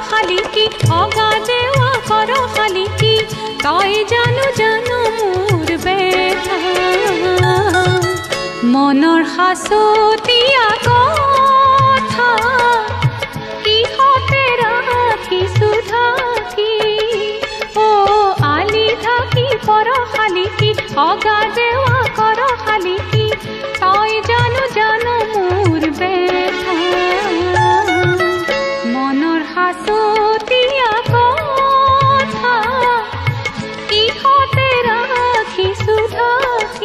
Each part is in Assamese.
खाली की अगा देवा कर खाली की तई जानू जानू मोर बेथा मनर हासुतिया कथा की होते राखी सुधा की ओ आली थाकी पर खाली की अगा देवा कर खाली की तई जानू जानू मोर बेथा मनर हासुतिया कथा की होते राखी सुधा की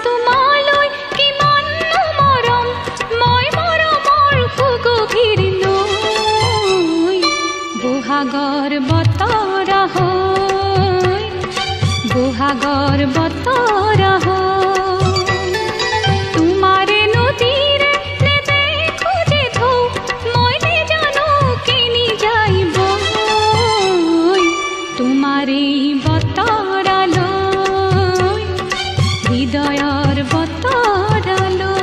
তোমালৈ কিমান মৰম মই মৰমৰ সুগভীৰ নৈ বহাগৰ বতৰ হৈ বহাগৰ বতৰ হৈ তোমাৰে নদীৰে নেদেখো যে ঢৌ মই নেজানো কেনি যাইব তোমাৰে বতৰালৈ হৃদয়ৰ বতৰালৈ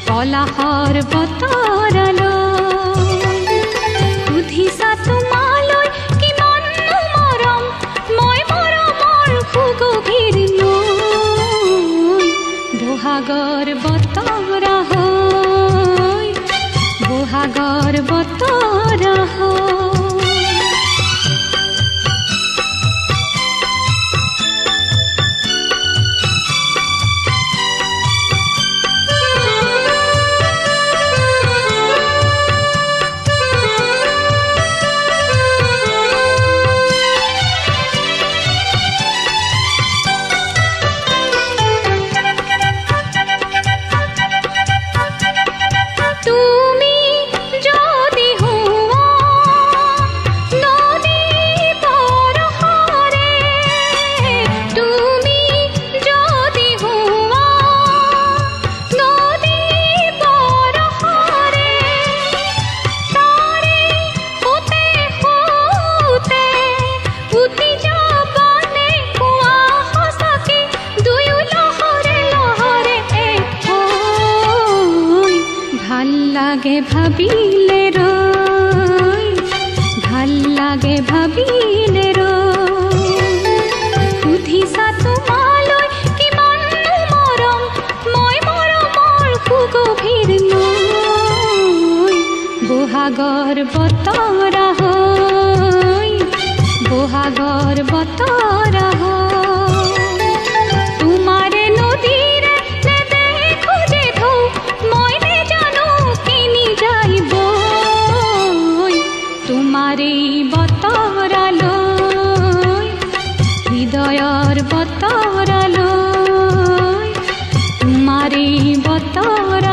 পলাশৰ বতৰালৈ সুধিছা তোমালৈ কিমান মৰম মই মৰমৰ সুগভীৰ নৈ বহাগৰ বতৰা হৈ বহাগৰ বতৰা হৈ লাগে ভাবিলে ৰৈ ভাল লাগে ভাবিলে ৰৈ সুধিছা তোমালৈ কিমান মৰম মই মৰমৰ সুগভীৰ নৈ বহাগৰ বতৰা হৈ বহাগৰ বতৰা হৈ তোমাৰে নদীৰে নেদেখো যে ঢৌ মই নেজানো কেনি যাইব তোমাৰে বতৰালৈ হৃদয়ৰ বতৰালৈ তোমাৰে বতৰা